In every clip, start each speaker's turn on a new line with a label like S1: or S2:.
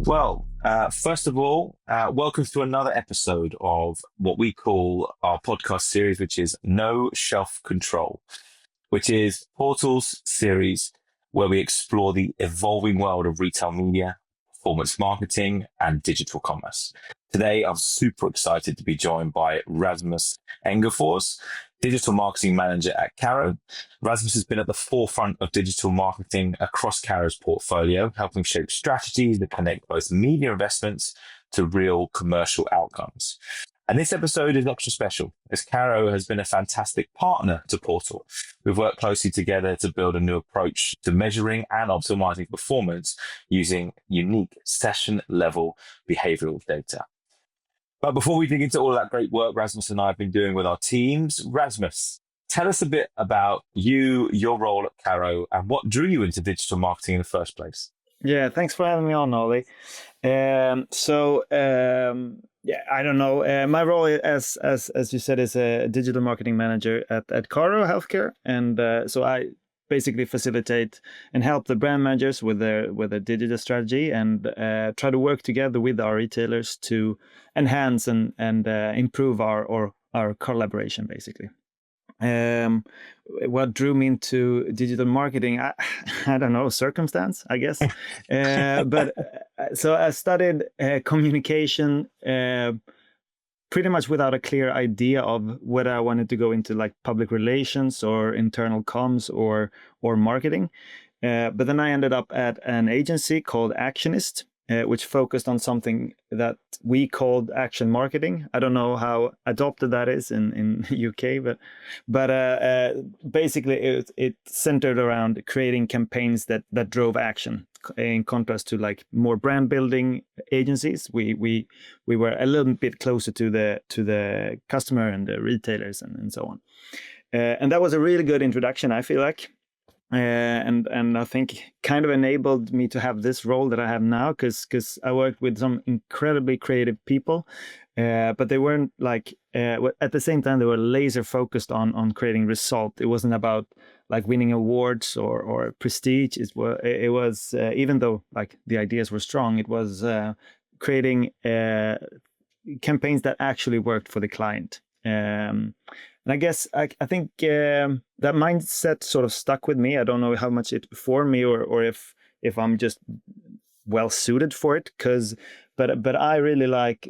S1: Well, first of all, welcome to another episode of what we call our podcast series, which is No Shelf Control, which is Portal's series where we explore the evolving world of retail media, performance marketing, and digital commerce. Today, I'm super excited to be joined by Rasmus Engefors, digital marketing manager at Karo. Rasmus has been at the forefront of digital marketing across Karo's portfolio, helping shape strategies that connect both media investments to real commercial outcomes. And this episode is extra special as Karo has been a fantastic partner to Portal. We've worked closely together to build a new approach to measuring and optimizing performance using unique session level behavioral data. But before we dig into all of that great work Rasmus and I have been doing with our teams, Rasmus, tell us a bit about you, your role at Karo, and what drew you into digital marketing in the first place.
S2: Yeah, thanks for having me on, Ollie. I don't know. My role, as you said, is a digital marketing manager at Karo Healthcare, and so I basically facilitate and help the brand managers with their digital strategy, and try to work together with our retailers to enhance and improve our collaboration, basically. What drew me into digital marketing? I don't know, circumstance, I guess. So I studied communication pretty much without a clear idea of whether I wanted to go into like public relations or internal comms or marketing. But then I ended up at an agency called Actionist, which focused on something that we called action marketing. I don't know how adopted that is in UK, but basically it centered around creating campaigns that drove action. In contrast to like more brand building agencies, we were a little bit closer to the customer and the retailers and so on. And that was a really good introduction, I feel like. And I think kind of enabled me to have this role that I have now, because I worked with some incredibly creative people, but they weren't like at the same time they were laser focused on creating result. It wasn't about like winning awards or prestige. It was even though like the ideas were strong, it was creating campaigns that actually worked for the client. And I guess I think that mindset sort of stuck with me. I don't know how much it for me or if I'm just well suited for it, but I really like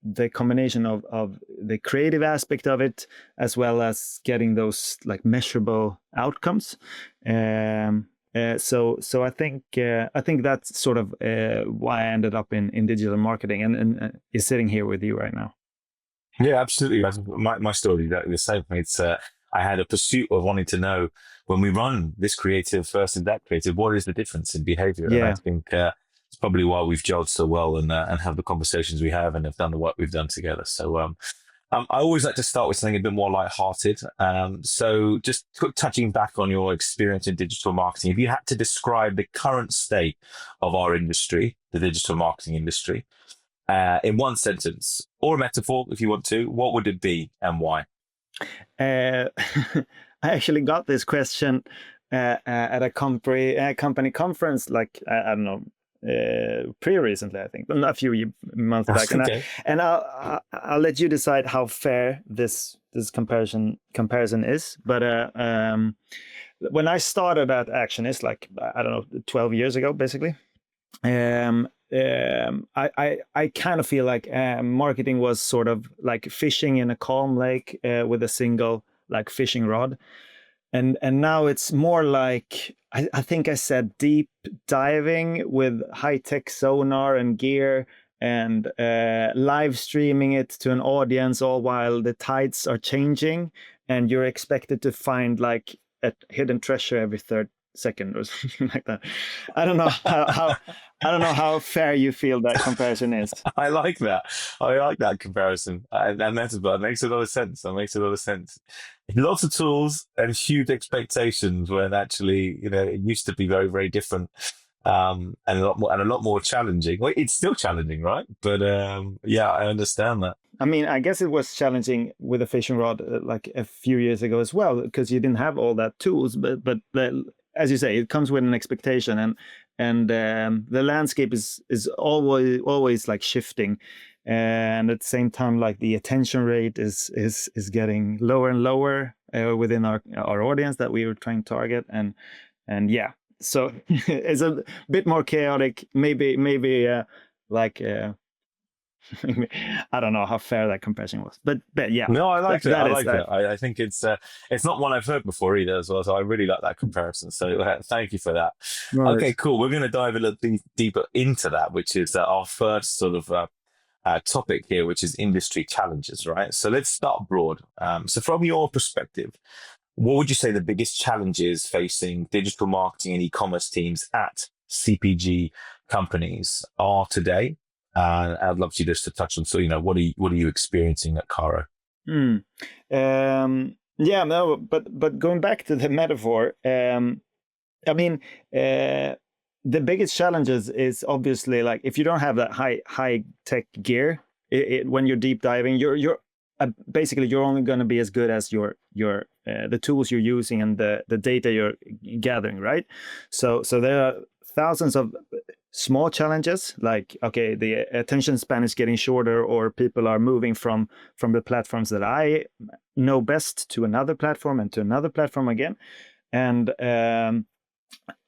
S2: the combination of the creative aspect of it as well as getting those like measurable outcomes. So I think that's sort of why I ended up in digital marketing and is sitting here with you right now.
S1: Yeah, absolutely. My story is exactly the same. It's I had a pursuit of wanting to know when we run this creative versus that creative, what is the difference in behavior?
S2: Yeah.
S1: And I think it's probably why we've gelled so well and have the conversations we have and have done the work we've done together. So I always like to start with something a bit more lighthearted. So just touching back on your experience in digital marketing, if you had to describe the current state of our industry, the digital marketing industry, in one sentence or a metaphor, if you want to, what would it be and why?
S2: I actually got this question at a company conference, like I don't know, pretty recently, I think, a few months back.
S1: Okay.
S2: And I'll let you decide how fair this comparison is. But when I started at Actionist, like I don't know, 12 years ago, basically. I kind of feel like marketing was sort of like fishing in a calm lake with a single like fishing rod, and now it's more like I think I said deep diving with high tech sonar and gear and live streaming it to an audience all while the tides are changing and you're expected to find like a hidden treasure every third second or something like that. I don't know how I don't know how fair you feel that comparison is.
S1: I like that. I like that comparison. And metaphor. It makes a lot of sense. It makes a lot of sense. Lots of tools and huge expectations when actually, it used to be very, very different. And a lot more challenging. Well, it's still challenging, right? But yeah, I understand that.
S2: I mean, I guess it was challenging with a fishing rod like a few years ago as well, because you didn't have all that tools. But as you say, it comes with an expectation, the landscape is always like shifting, and at the same time, like the attention rate is getting lower and lower within our audience that we were trying to target, and yeah, so it's a bit more chaotic, maybe like I don't know how fair that comparison was, but yeah,
S1: No, I liked it.
S2: that
S1: I
S2: is
S1: liked
S2: that.
S1: it. I think it's not one I've heard before either as well. So I really like that comparison. So thank you for that.
S2: No
S1: Okay,
S2: worries.
S1: cool. We're going to dive a little deeper into that, which is our first sort of topic here, which is industry challenges, right? So let's start broad. So from your perspective, what would you say the biggest challenges facing digital marketing and e-commerce teams at CPG companies are today? I'd love you just to touch on, so, what are you experiencing at Karo?
S2: Hmm. Yeah, no, but going back to the metaphor, I mean, the biggest challenges is obviously like if you don't have that high tech gear, when you're deep diving, you're basically you're only going to be as good as your the tools you're using and the data you're gathering, right? So there are thousands of small challenges, like okay, the attention span is getting shorter, or people are moving from the platforms that I know best to another platform and to another platform again, and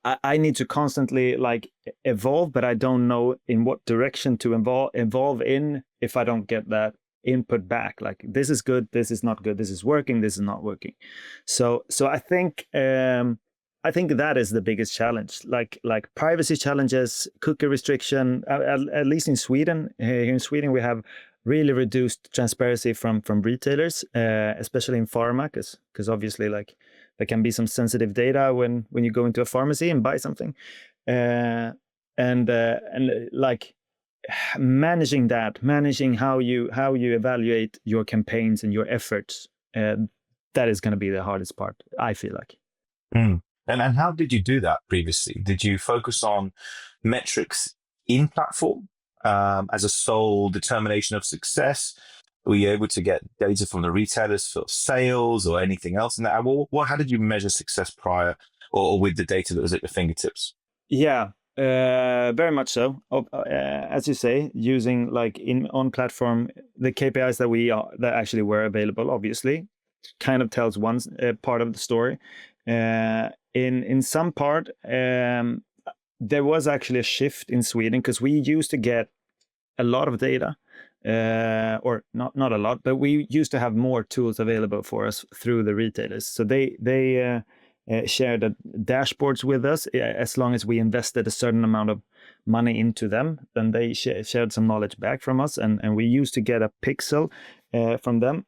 S2: I need to constantly like evolve, but I don't know in what direction to evolve in if I don't get that input back. Like this is good, this is not good, this is working, this is not working. So I think that is the biggest challenge. Like privacy challenges, cookie restriction. At least in Sweden, here in Sweden, we have really reduced transparency from retailers, especially in pharma, because obviously like there can be some sensitive data when you go into a pharmacy and buy something, and like managing how you evaluate your campaigns and your efforts, that is going to be the hardest part, I feel like.
S1: Mm. And how did you do that previously? Did you focus on metrics in platform as a sole determination of success? Were you able to get data from the retailers for sales or anything else? And how did you measure success prior or with the data that was at your fingertips?
S2: Yeah, very much so. As you say, using like on platform, the KPIs that actually were available, obviously, kind of tells one part of the story. In some part, there was actually a shift in Sweden because we used to get a lot of data, or not a lot, but we used to have more tools available for us through the retailers. So they shared dashboards with us as long as we invested a certain amount of money into them. Then they shared some knowledge back from us, and we used to get a pixel from them.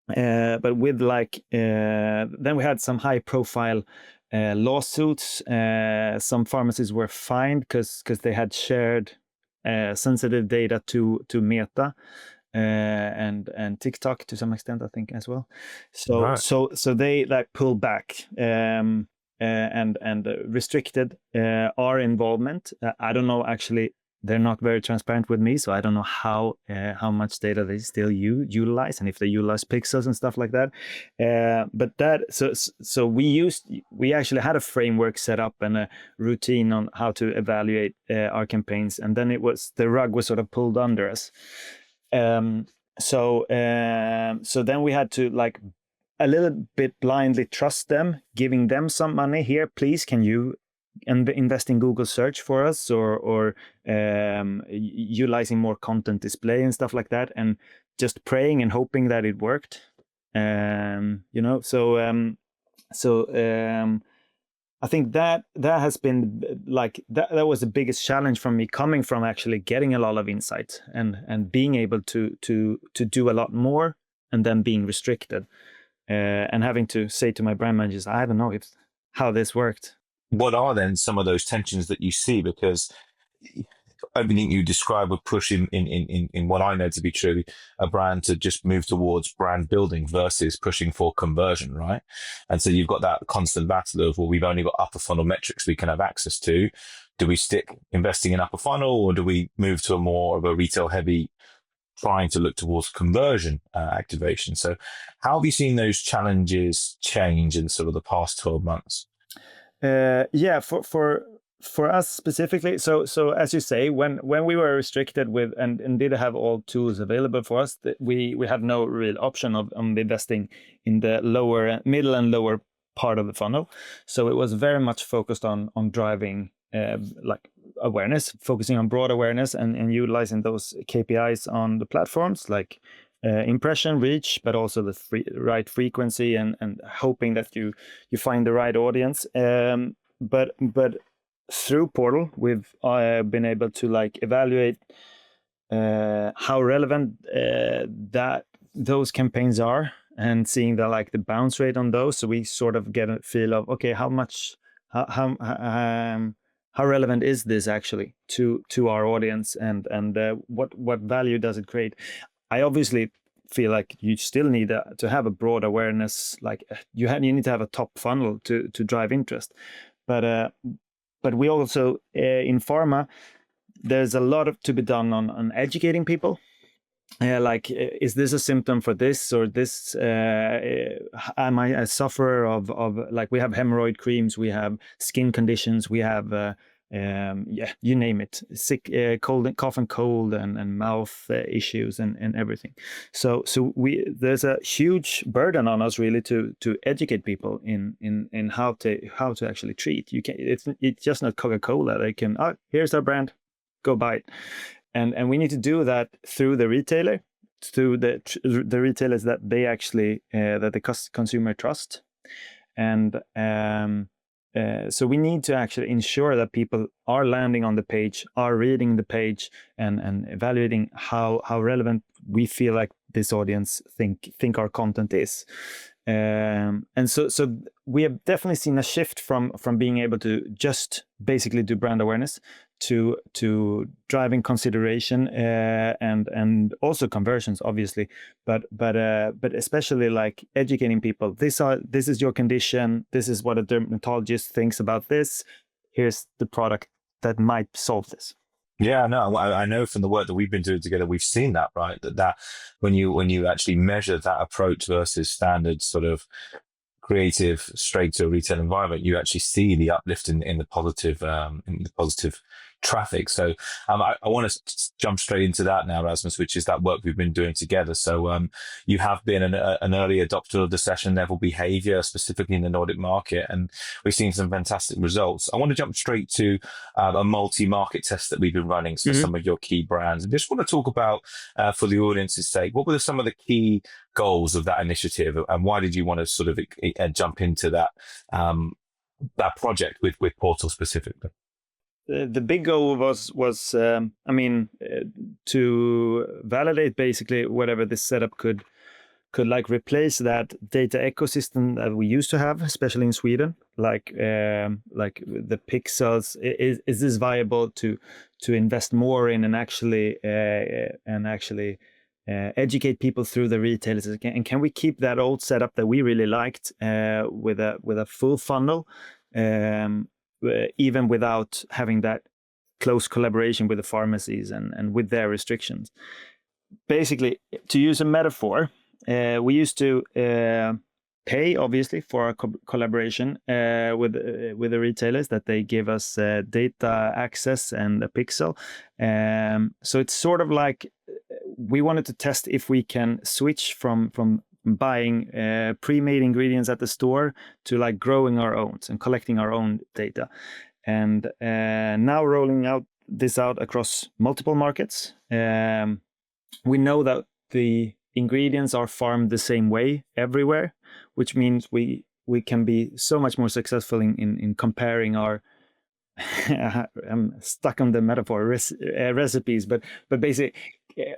S2: But with like then we had some high profile lawsuits. Some pharmacies were fined because they had shared sensitive data to Meta and TikTok to some extent, I think, as well. So
S1: Right.
S2: so they like pulled back and restricted our involvement. I don't know, actually. They're not very transparent with me, so I don't know how much data they still utilize, and if they utilize pixels and stuff like that. But that so we actually had a framework set up and a routine on how to evaluate our campaigns, and then the rug was sort of pulled under us. So then we had to like a little bit blindly trust them, giving them some money. Here, please, can you invest in Google search for us, or utilizing more content display and stuff like that, and just praying and hoping that it worked. I think that has been like that was the biggest challenge for me, coming from actually getting a lot of insight and being able to do a lot more, and then being restricted, and having to say to my brand managers, I don't know how this worked.
S1: What are then some of those tensions that you see? Because everything you describe would push in what I know to be true, a brand to just move towards brand building versus pushing for conversion, right? And so you've got that constant battle of, well, we've only got upper funnel metrics we can have access to. Do we stick investing in upper funnel, or do we move to a more of a retail heavy, trying to look towards conversion activation? So how have you seen those challenges change in sort of the past 12 months?
S2: Yeah, for us specifically, so as you say, when we were restricted with and did have all tools available for us, that we had no real option of investing in the middle and lower part of the funnel. So it was very much focused on driving like awareness, focusing on broad awareness and utilizing those KPIs on the platforms like impression reach, but also the right frequency and hoping that you find the right audience. But through Portal, we've been able to like evaluate how relevant that those campaigns are, and seeing the like the bounce rate on those. So we sort of get a feel of, okay, how relevant is this actually to our audience, and what value does it create? I obviously feel like you still need to have a broad awareness. Like you need to have a top funnel to drive interest, but we also in pharma, there's a lot to be done on educating people. Like, is this a symptom for this or this? Am I a sufferer of like, we have hemorrhoid creams, we have skin conditions, we have you name it, sick, cold, cough and cold, and mouth issues and everything. So there's a huge burden on us really to educate people in how to actually treat. You can it's just not Coca-Cola. They can, here's our brand, go buy it. And we need to do that through the retailer, through the retailers that they actually that the consumer trust, and so we need to actually ensure that people are landing on the page, are reading the page, and evaluating how relevant we feel like this audience think our content is. And so we have definitely seen a shift from being able to just basically do brand awareness to driving consideration and also conversions, obviously, but especially like educating people. This is your condition. This is what a dermatologist thinks about this. Here's the product that might solve this.
S1: Yeah, no, I know from the work that we've been doing together, we've seen that, right? That when you actually measure that approach versus standard sort of creative straight to a retail environment, you actually see the uplift in the positive traffic. So I want to jump straight into that now, Rasmus, which is that work we've been doing together. So you have been an early adopter of the session level behavior, specifically in the Nordic market, and we've seen some fantastic results. I want to jump straight to a multi-market test that we've been running for some of your key brands, and just want to talk about, for the audience's sake, what were some of the key goals of that initiative, and why did you want to sort of jump into that project with Portal specifically?
S2: The big goal was to validate basically whatever this setup could like replace that data ecosystem that we used to have, especially in Sweden. Like the pixels, is this viable to invest more in and actually educate people through the retailers, and can we keep that old setup that we really liked with a full funnel, even without having that close collaboration with the pharmacies and with their restrictions. Basically, to use a metaphor, we used to pay, obviously, for our collaboration with the retailers, that they give us data access and a pixel. So it's sort of like we wanted to test if we can switch from buying pre-made ingredients at the store to like growing our own and collecting our own data, and now rolling this out across multiple markets. We know that the ingredients are farmed the same way everywhere, which means we can be so much more successful in comparing our I'm stuck on the metaphor recipes, but basically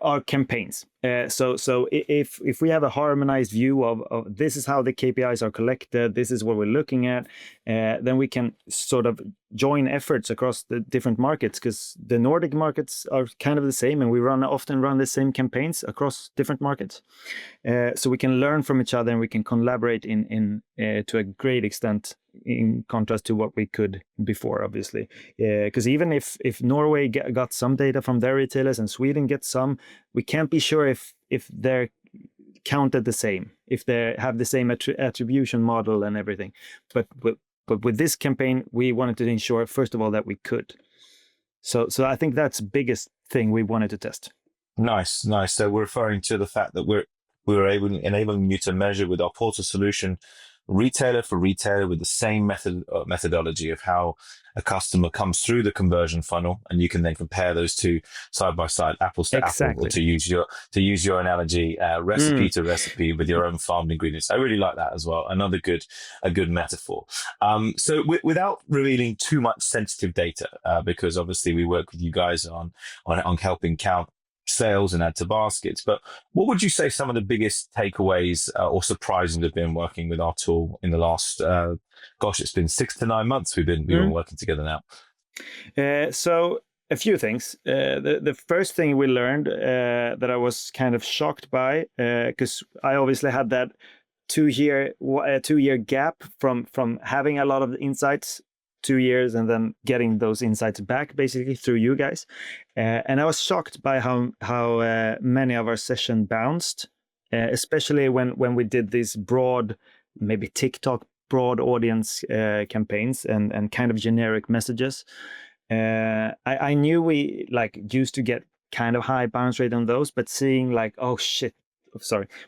S2: our campaigns. So if we have a harmonized view of this is how the KPIs are collected, this is what we're looking at, then we can sort of join efforts across the different markets, because the Nordic markets are kind of the same, and we often run the same campaigns across different markets. So we can learn from each other, and we can collaborate in to a great extent, in contrast to what we could before, obviously. Because even if Norway got some data from their retailers and Sweden gets some, we can't be sure if they're counted the same, if they have the same attribution model and everything. But But with this campaign, we wanted to ensure, first of all, that we could. So I think that's the biggest thing we wanted to test.
S1: Nice, nice. So we're referring to the fact that we were enabling you to measure with our portal solution, retailer for retailer, with the same methodology of how a customer comes through the conversion funnel, and you can then compare those two side by side, apples to apple, or to use your analogy, recipe to recipe with your own farmed ingredients. I really like that as well. Another a good metaphor. So without revealing too much sensitive data, because obviously we work with you guys on helping count sales and add to baskets, but what would you say some of the biggest takeaways or surprises have been working with our tool in the last it's been 6 to 9 months we've been working together now?
S2: So a few things. The first thing we learned that I was kind of shocked by, because I obviously had that 2-year gap from having a lot of insights, 2 years, and then getting those insights back basically through you guys. And I was shocked by how many of our session bounced, especially when we did these broad, maybe TikTok broad audience campaigns and kind of generic messages. I knew we used to get kind of high bounce rate on those, but seeing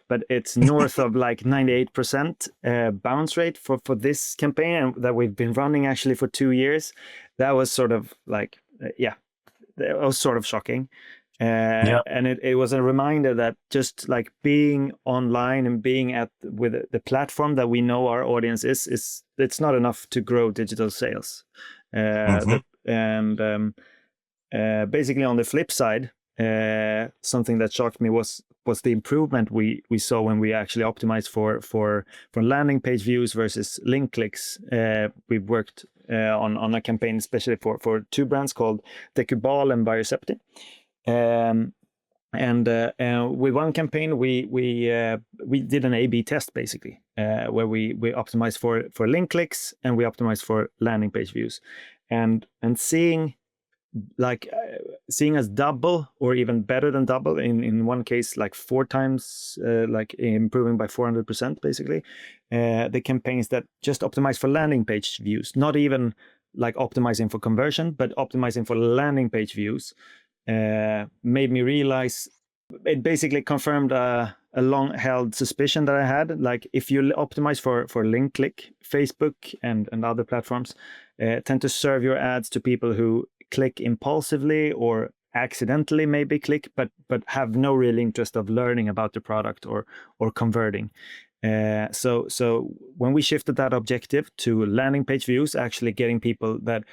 S2: but it's north of 98% bounce rate for this campaign that we've been running actually for 2 years. That was sort of it was sort of shocking. And it was a reminder that just being online and being with the platform that we know our audience is it's not enough to grow digital sales. Basically on the flip side, something that shocked me was the improvement we saw when we actually optimized for landing page views versus link clicks. We've worked on a campaign especially for 2 brands called Decubal and Biocepti. With one campaign we did an A/B test basically, where we optimized for link clicks and we optimized for landing page views, and seeing us double or even better than double, in one case 4 times, improving by 400% basically, the campaigns that just optimize for landing page views, not even optimizing for conversion but optimizing for landing page views, made me realize, it basically confirmed a long held suspicion that I had. If you optimize for link click, Facebook and other platforms tend to serve your ads to people who click impulsively or accidentally maybe click, but have no real interest of learning about the product or converting. So when we shifted that objective to landing page views, actually getting people that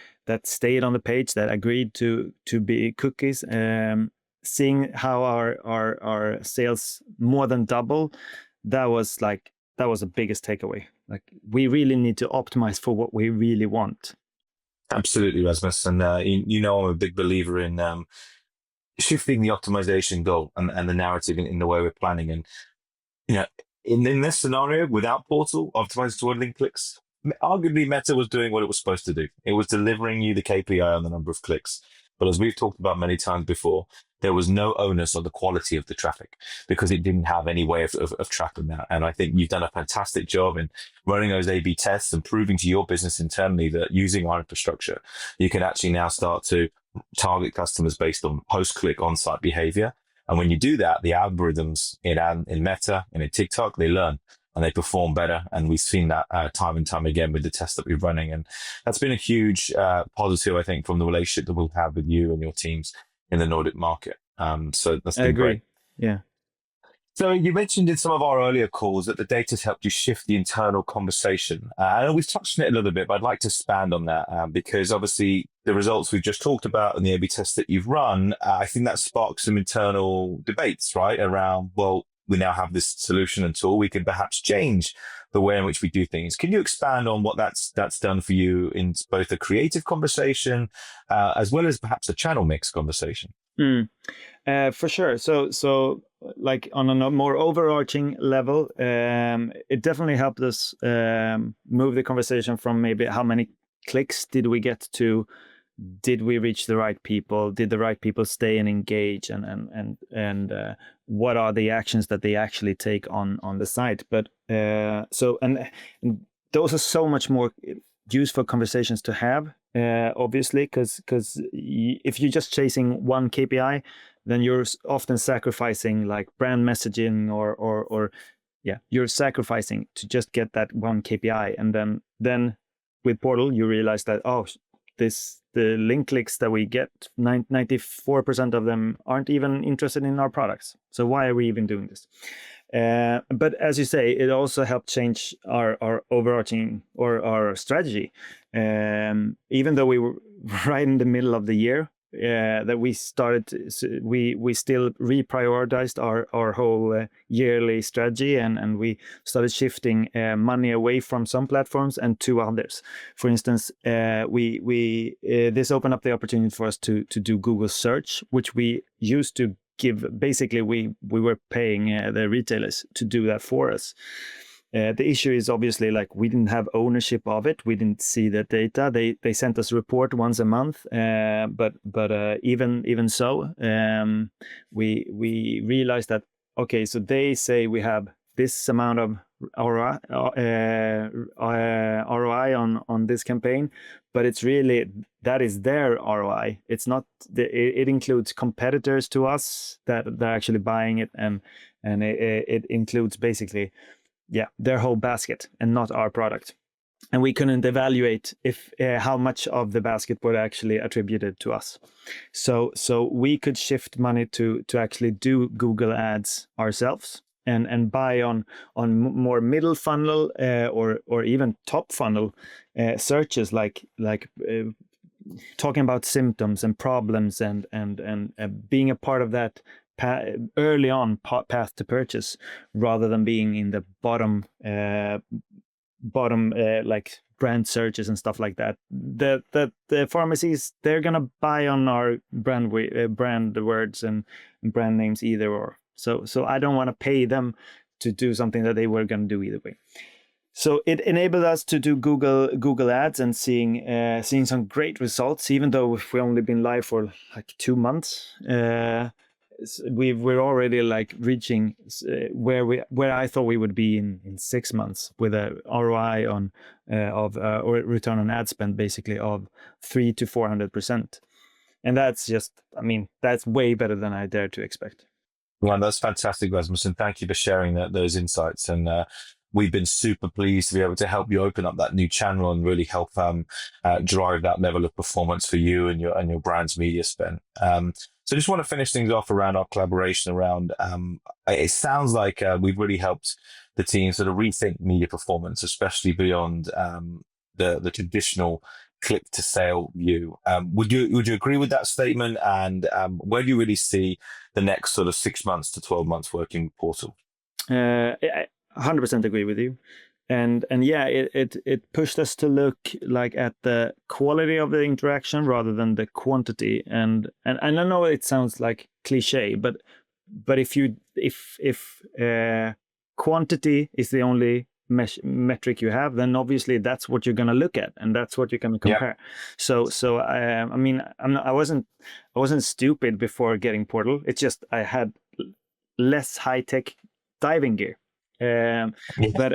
S2: stayed on the page, that agreed to be cookies, seeing how our sales more than double, that was the biggest takeaway. We really need to optimize for what we really want.
S1: Absolutely, Rasmus. And I'm a big believer in shifting the optimization goal and the narrative in the way we're planning. And in this scenario, without Portal optimized toward link clicks, arguably Meta was doing what it was supposed to do. It was delivering you the KPI on the number of clicks. But as we've talked about many times before, there was no onus on the quality of the traffic because it didn't have any way of tracking that. And I think you've done a fantastic job in running those A/B tests and proving to your business internally that using our infrastructure, you can actually now start to target customers based on post-click on-site behavior. And when you do that, the algorithms in Meta and in TikTok, they learn and they perform better. And we've seen that time and time again with the tests that we're running. And that's been a huge positive, I think, from the relationship that we'll have with you and your teams in the Nordic market. So that's been great.
S2: Yeah.
S1: So you mentioned in some of our earlier calls that the data's helped you shift the internal conversation. I know we've touched on it a little bit, but I'd like to expand on that because obviously the results we've just talked about and the A/B tests that you've run, I think that sparks some internal debates, right? Around, well, we now have this solution and tool, we can perhaps change the way in which we do things. Can you expand on what that's done for you in both a creative conversation as well as perhaps a channel mix conversation?
S2: For sure. So on a more overarching level, it definitely helped us move the conversation from maybe how many clicks did we get to did we reach the right people? Did the right people stay and engage? And what are the actions that they actually take on the site? But and those are so much more useful conversations to have, obviously, because if you're just chasing one KPI, then you're often sacrificing like brand messaging or yeah, you're sacrificing to just get that one KPI. And then with Portal, you realize that, oh, the link clicks that we get, 94% of them aren't even interested in our products. So why are we even doing this? But as you say, it also helped change our overarching or our strategy. Even though we were right in the middle of the year, that we started, we still reprioritized our whole yearly strategy, and we started shifting money away from some platforms and to others. For instance, we this opened up the opportunity for us to do Google search, which we used to give. Basically, we were paying the retailers to do that for us. The issue is obviously like we didn't have ownership of it. We didn't see the data. They sent us a report once a month, but even so, we realized that okay, so they say we have this amount of ROI, ROI on this campaign, but it's really that is their ROI. It's not it includes competitors to us that they're actually buying it, and it includes basically their whole basket and not our product. And we couldn't evaluate if how much of the basket were actually attributed to us. So we could shift money to actually do Google ads ourselves and buy on more middle funnel or even top funnel searches like talking about symptoms and problems and being a part of that early on path to purchase, rather than being in the bottom like brand searches and stuff like that. The pharmacies, they're gonna buy on our brand words and brand names either or. So I don't want to pay them to do something that they were gonna do either way. So it enabled us to do Google ads and seeing some great results, even though we've only been live for like 2 months. We're already like reaching where I thought we would be in 6 months, with a ROI on or return on ad spend basically of 300 to 400%, and that's just, I mean, that's way better than I dared to expect.
S1: Well, that's fantastic, Rasmus, and thank you for sharing those insights. And we've been super pleased to be able to help you open up that new channel and really help drive that level of performance for you and your brand's media spend. So I just want to finish things off around our collaboration around, it sounds like we've really helped the team sort of rethink media performance, especially beyond the traditional click to sale view. Would you agree with that statement? And where do you really see the next sort of 6 months to 12 months working with Portal?
S2: I 100% agree with you. And yeah, it pushed us to look like at the quality of the interaction rather than the quantity. And I know it sounds like cliche, but if quantity is the only metric you have, then obviously that's what you're going to look at, and that's what you're going to compare. So I mean, I wasn't stupid before getting Portal. It's just I had less high tech diving gear. But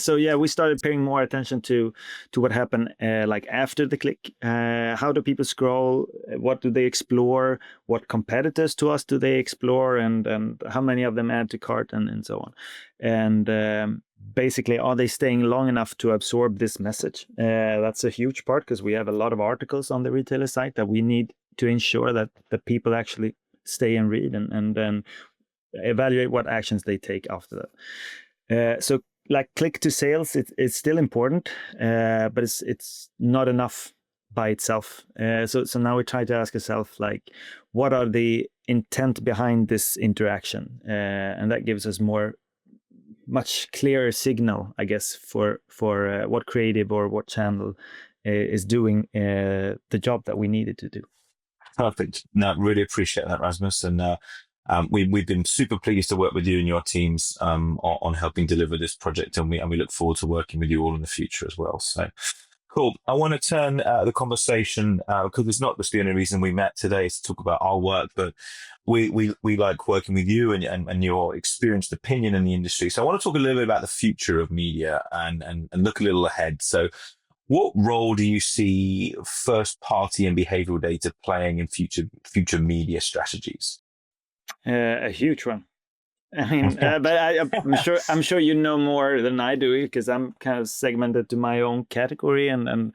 S2: so yeah, we started paying more attention to what happened like after the click. How do people scroll? What do they explore? What competitors to us do they explore? And how many of them add to cart and so on? And basically, are they staying long enough to absorb this message? That's a huge part, because we have a lot of articles on the retailer site that we need to ensure that the people actually stay and read and then evaluate what actions they take after that. So like click to sales, it's still important, but it's not enough by itself. So now we try to ask ourselves, like, what are the intent behind this interaction? And that gives us much clearer signal, I guess, for what creative or what channel is doing the job that we needed to do.
S1: Perfect. No, really appreciate that, Rasmus. And we've been super pleased to work with you and your teams on helping deliver this project, and we look forward to working with you all in the future as well. So cool. I want to turn the conversation, because it's not just the only reason we met today is to talk about our work, but we like working with you and your experienced opinion in the industry. So I want to talk a little bit about the future of media and look a little ahead. So What role do you see first party and behavioral data playing in future media strategies?
S2: A huge one. I mean, but I'm sure you know more than I do because I'm kind of segmented to my own category and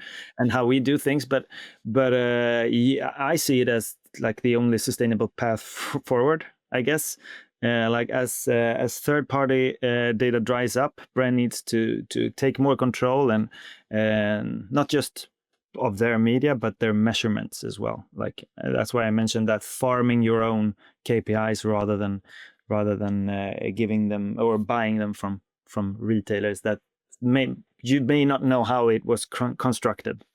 S2: how we do things. But yeah, I see it as like the only sustainable path forward, I guess. Like as third party data dries up, brand needs to take more control and not just of their media but their measurements as well. Like that's why I mentioned that farming your own KPIs rather than giving them or buying them from retailers that you may not know how it was constructed.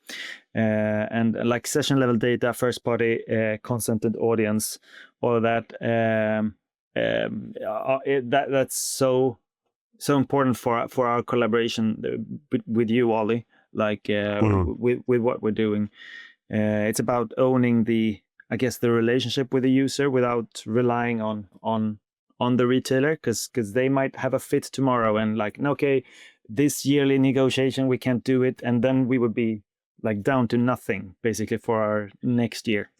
S2: And like session level data, first party consented audience, all of that. That's so important for our collaboration with you, Ollie. Like with what we're doing, it's about owning I guess the relationship with the user without relying on the retailer because they might have a fit tomorrow and like okay, this yearly negotiation we can't do it, and then we would be like down to nothing basically for our next year.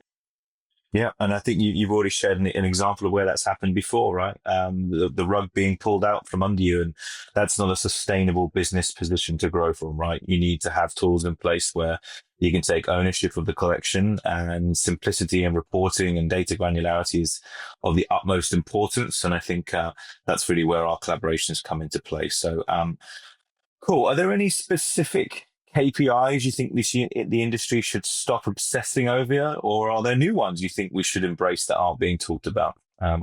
S1: Yeah, and I think you've already shared an example of where that's happened before, right? The rug being pulled out from under you, and that's not a sustainable business position to grow from, right? You need to have tools in place where you can take ownership of the collection, and simplicity and reporting and data granularity is of the utmost importance. And I think that's really where our collaborations come into play. So, cool. Are there any specific KPIs you think the industry should stop obsessing over, or are there new ones you think we should embrace that aren't being talked about? I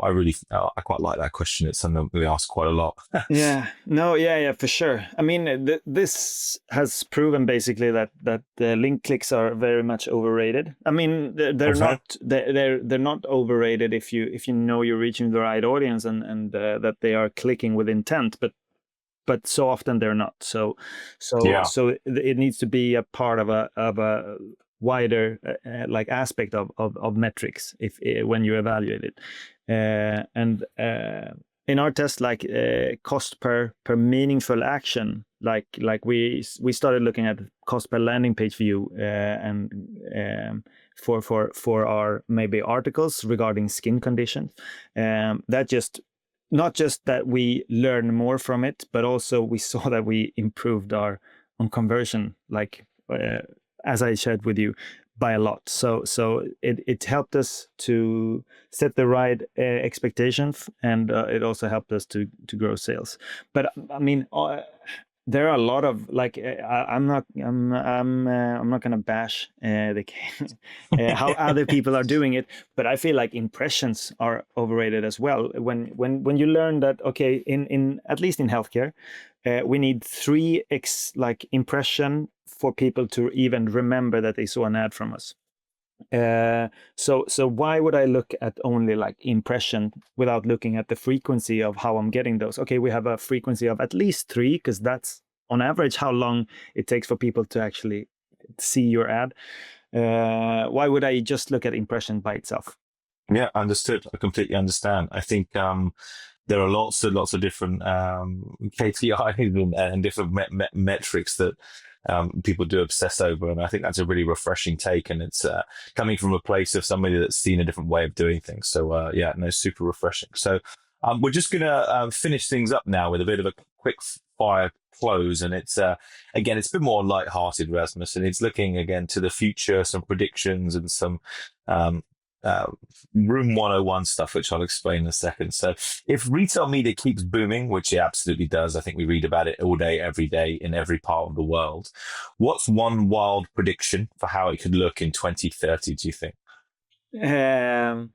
S1: quite like that question. It's something we ask quite a lot.
S2: Yeah, no, yeah, for sure. I mean, this has proven basically that the link clicks are very much overrated. I mean, they're
S1: Okay.
S2: not they're not overrated if you know you're reaching the right audience and that they are clicking with intent, but so often they're not.
S1: Yeah.
S2: So it needs to be a part of a wider like aspect of metrics if when you evaluate it. And in our test, like cost per meaningful action, like we started looking at cost per landing page view and for our maybe articles regarding skin conditions. That just not just that we learn more from it, but also we saw that we improved our on conversion, like as I shared with you, by a lot. So it helped us to set the right expectations, and it also helped us to grow sales. But I mean, there are a lot of like I'm not gonna bash how other people are doing it, but I feel like impressions are overrated as well. When you learn that okay, in at least in healthcare, we need 3x like impression for people to even remember that they saw an ad from us. So why would I look at only like impression without looking at the frequency of how I'm getting those? Okay, we have a frequency of at least 3 because that's on average how long it takes for people to actually see your ad. Why would I just look at impression by itself?
S1: Yeah, understood. I completely understand. I think there are lots of different KPIs and different metrics that people do obsess over, and I think that's a really refreshing take. And it's coming from a place of somebody that's seen a different way of doing things. So yeah, no, super refreshing. So we're just gonna finish things up now with a bit of a quick fire close, and it's again, it's a bit more light-hearted, Rasmus, and it's looking again to the future, some predictions and some um, uh, Room 101 stuff, which I'll explain in a second. So, if retail media keeps booming, which it absolutely does, I think we read about it all day, every day, in every part of the world. What's one wild prediction for how it could look in 2030, do you think?
S2: Um,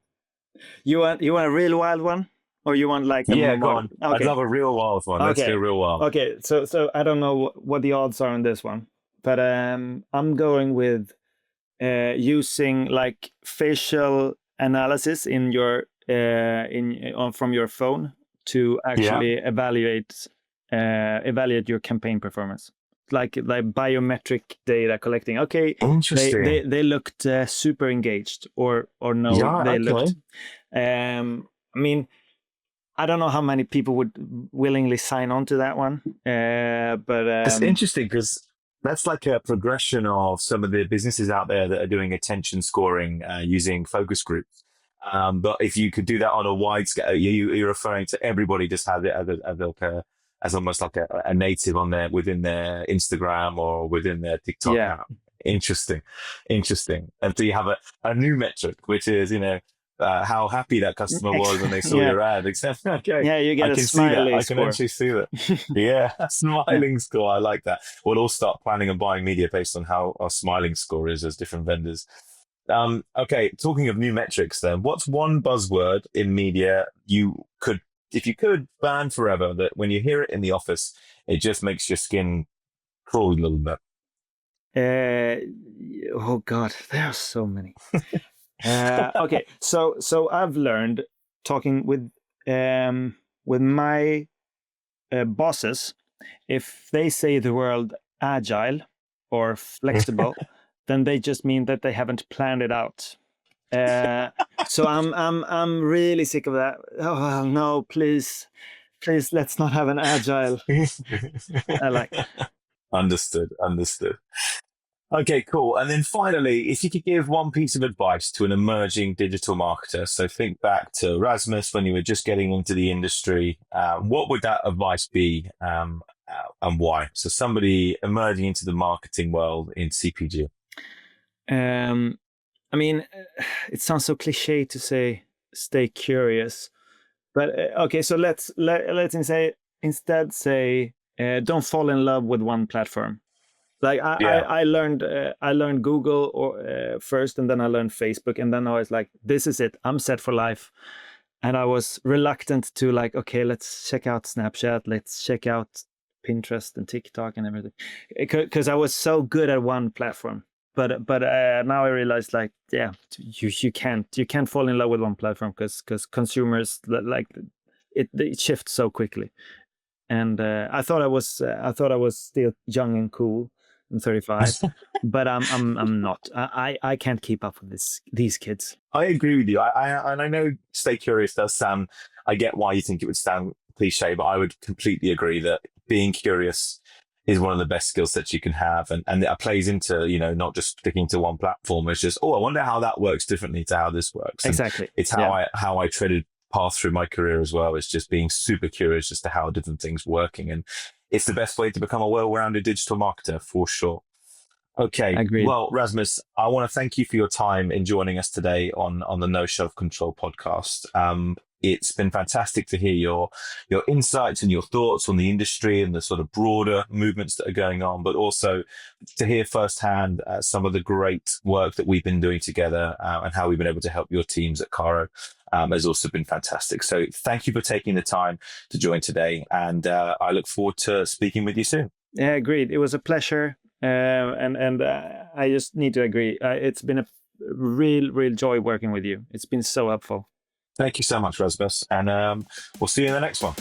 S2: you want a real wild one, or you want like a
S1: Yeah, go
S2: more?
S1: on. I'd
S2: Okay,
S1: love a real wild one. Let's do
S2: okay,
S1: a real wild.
S2: okay. So I don't know what the odds are on this one, but I'm going with using like facial analysis in your from your phone to
S1: Yeah,
S2: actually evaluate your campaign performance, like biometric data collecting. Okay,
S1: interesting.
S2: they looked super engaged, or no,
S1: Yeah,
S2: they
S1: okay.
S2: looked. I mean, I don't know how many people would willingly sign on to that one, but
S1: It's interesting because That's like a progression of some of the businesses out there that are doing attention scoring using focus groups. But if you could do that on a wide scale, you're referring to everybody just has it as almost like a native on their within their Instagram or within their TikTok
S2: Yeah.
S1: app. Interesting, interesting. And so you have a new metric, which is how happy that customer was when they saw
S2: Yeah.
S1: your ad. Except, okay,
S2: Yeah, you get
S1: I
S2: a
S1: can see that.
S2: smiley
S1: I can
S2: score.
S1: actually see that. Yeah, a
S2: Yeah.
S1: smiling score. I like that. We'll all start planning and buying media based on how our smiling score is as different vendors. Okay, talking of new metrics then, what's one buzzword in media you could, if you could, ban forever that when you hear it in the office, it just makes your skin crawl a little bit?
S2: Oh God, there are so many. Okay, so I've learned talking with my bosses, if they say the word agile or flexible, then they just mean that they haven't planned it out. So I'm really sick of that. Oh no, please, let's not have an agile. Like,
S1: Understood, understood. Okay, cool. And then finally, if you could give one piece of advice to an emerging digital marketer, so think back to Rasmus when you were just getting into the industry, what would that advice be and why? So somebody emerging into the marketing world in CPG.
S2: I mean, it sounds so cliche to say stay curious, but okay. So let's instead say don't fall in love with one platform. Like
S1: Yeah.
S2: I learned Google or first, and then I learned Facebook, and then I was like, this is it. I'm set for life. And I was reluctant to like, okay, let's check out Snapchat, let's check out Pinterest and TikTok and everything, because I was so good at one platform. But now I realize, like, yeah, you can't fall in love with one platform because consumers like it shifts so quickly. And I thought I was still young and cool. I'm 35, but I'm not. I can't keep up with these kids.
S1: I agree with you. And I know stay curious does sound, I get why you think it would sound cliche, but I would completely agree that being curious is one of the best skill sets you can have. And that plays into, not just sticking to one platform. It's just, I wonder how that works differently to how this works. And
S2: Exactly.
S1: it's how I treaded path through my career as well. It's just being super curious as to how different things working. And it's the best way to become a well-rounded digital marketer for sure. Okay.
S2: Agreed.
S1: Well, Rasmus, I want to thank you for your time in joining us today on the No Shelf Control podcast. It's been fantastic to hear your insights and your thoughts on the industry and the sort of broader movements that are going on, but also to hear firsthand some of the great work that we've been doing together and how we've been able to help your teams at Karo. Has also been fantastic. So thank you for taking the time to join today. And I look forward to speaking with you soon.
S2: Yeah, agreed. It was a pleasure. And I just need to agree. It's been a real joy working with you. It's been so helpful.
S1: Thank you so much, Rasmus. And we'll see you in the next one.